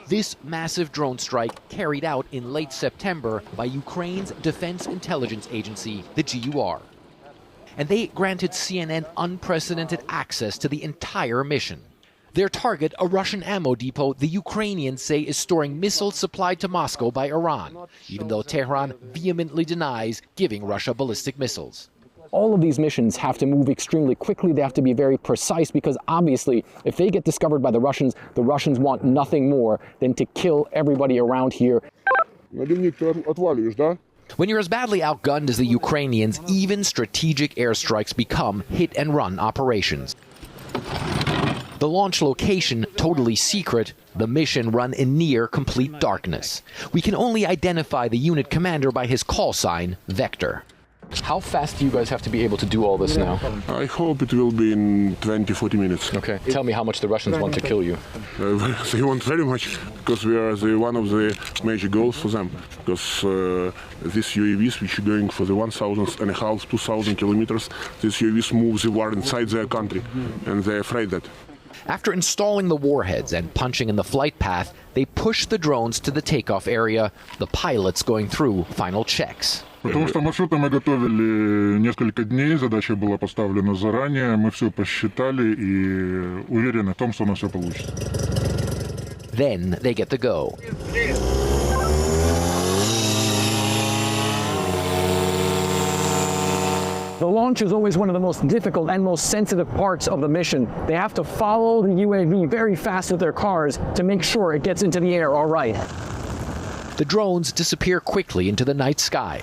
This massive drone strike carried out in late September by Ukraine's Defense Intelligence Agency, the GUR. And they granted CNN unprecedented access to the entire mission. Their target, a Russian ammo depot the Ukrainians say is storing missiles supplied to Moscow by Iran, even though Tehran vehemently denies giving Russia ballistic missiles. All of these missions have to move extremely quickly. They have to be very precise because obviously if they get discovered by the Russians want nothing more than to kill everybody around here. When you're as badly outgunned as the Ukrainians, even strategic airstrikes become hit-and-run operations. The launch location, totally secret, the mission run in near complete darkness. We can only identify the unit commander by his call sign, Vector. How fast do you guys have to be able to do all this now? I hope it will be in 20-40 minutes. Okay. Tell me how much the Russians want to kill you. They want very much, because we are one of the major goals for them. Because these UAVs, which are going for the 1,500, 2,000 kilometers, these UAVs move the war inside their country, and they're afraid that. After installing the warheads and punching in the flight path, they push the drones to the takeoff area, the pilots going through final checks. Потому что маршруты мы готовили несколько дней, задача была поставлена заранее, мы все посчитали и уверены в том, что у нас все получится. Then they get the go. The launch is always one of the most difficult and most sensitive parts of the mission. They have to follow the UAV very fast with their cars to make sure it gets into the air all right. The drones disappear quickly into the night sky.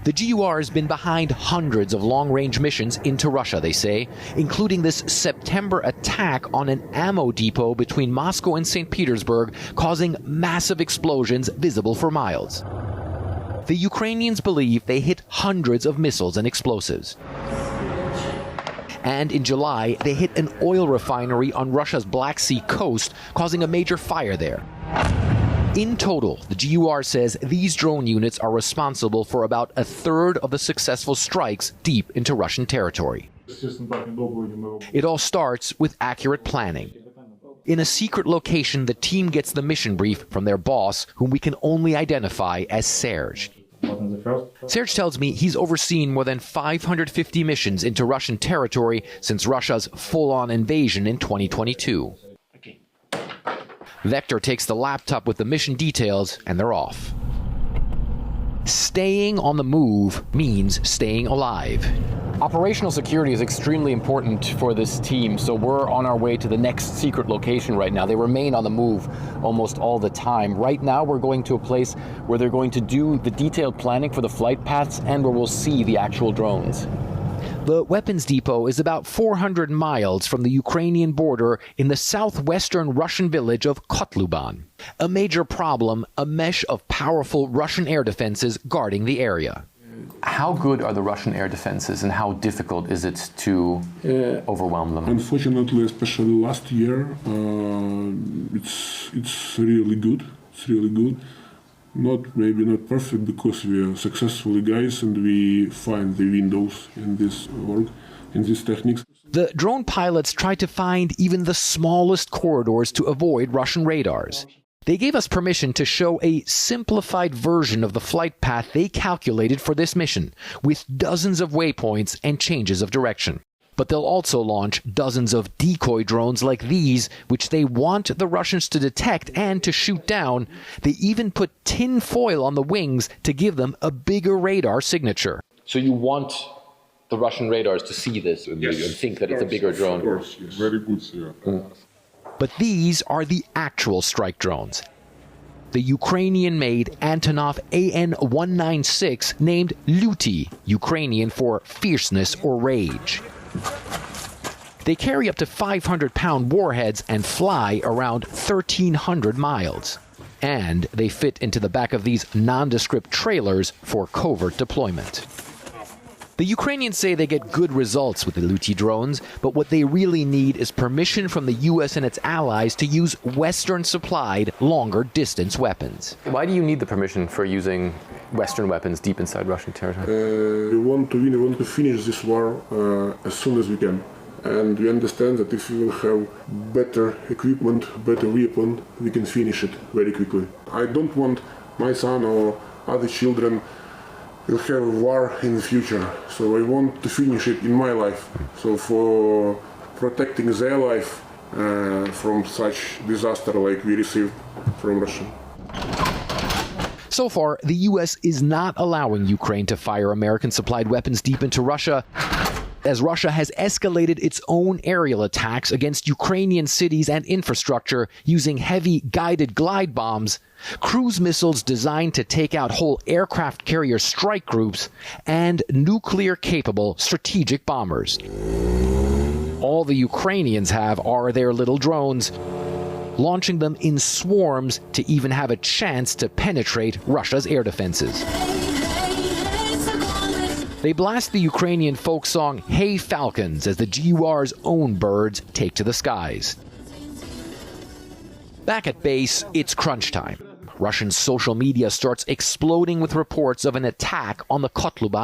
The GUR has been behind hundreds of long-range missions into Russia, they say, including this September attack on an ammo depot between Moscow and St. Petersburg, causing massive explosions visible for miles. The Ukrainians believe they hit hundreds of missiles and explosives. And in July, they hit an oil refinery on Russia's Black Sea coast, causing a major fire there. In total, the GUR says these drone units are responsible for about a third of the successful strikes deep into Russian territory. It all starts with accurate planning. In a secret location, the team gets the mission brief from their boss, whom we can only identify as Serge. Serge tells me he's overseen more than 550 missions into Russian territory since Russia's full-on invasion in 2022. Vector takes the laptop with the mission details, and they're off. Staying on the move means staying alive. Operational security is extremely important for this team, so we're on our way to the next secret location right now. They remain on the move almost all the time. Right now, we're going to a place where they're going to do the detailed planning for the flight paths and where we'll see the actual drones. The weapons depot is about 400 miles from the Ukrainian border in the southwestern Russian village of Kotluban. A major problem, a mesh of powerful Russian air defenses guarding the area. How good are the Russian air defenses and how difficult is it to overwhelm them? Unfortunately, especially last year, it's really good. It's really good. Maybe not perfect because we are successful guys and we find the windows in this work, in these techniques. The drone pilots try to find even the smallest corridors to avoid Russian radars. They gave us permission to show a simplified version of the flight path they calculated for this mission, with dozens of waypoints and changes of direction. But they'll also launch dozens of decoy drones like these, which they want the Russians to detect and to shoot down. They even put tin foil on the wings to give them a bigger radar signature. So you want the Russian radars to see this and think that it's a bigger drone? Of course, yes. Very good, yeah. But these are the actual strike drones. The Ukrainian-made Antonov AN-196 named Lyuty, Ukrainian for fierceness or rage. They carry up to 500-pound warheads and fly around 1,300 miles. And they fit into the back of these nondescript trailers for covert deployment. The Ukrainians say they get good results with the Lyuty drones, but what they really need is permission from the US and its allies to use Western-supplied, longer-distance weapons. Why do you need the permission for using Western weapons deep inside Russian territory? We want to win, we want to finish this war as soon as we can. and we understand that if we will have better equipment, better weapon, we can finish it very quickly. I don't want my son or other children will have a war in the future, so I want to finish it in my life. So for protecting their life from such disaster like we received from Russia. So far, the U.S. is not allowing Ukraine to fire American-supplied weapons deep into Russia, as Russia has escalated its own aerial attacks against Ukrainian cities and infrastructure using heavy guided glide bombs, cruise missiles designed to take out whole aircraft carrier strike groups, and nuclear-capable strategic bombers. All the Ukrainians have are their little drones, launching them in swarms to even have a chance to penetrate Russia's air defenses. They blast the Ukrainian folk song Hey Falcons as the GUR's own birds take to the skies. Back at base, it's crunch time. Russian social media starts exploding with reports of an attack on the Kotluban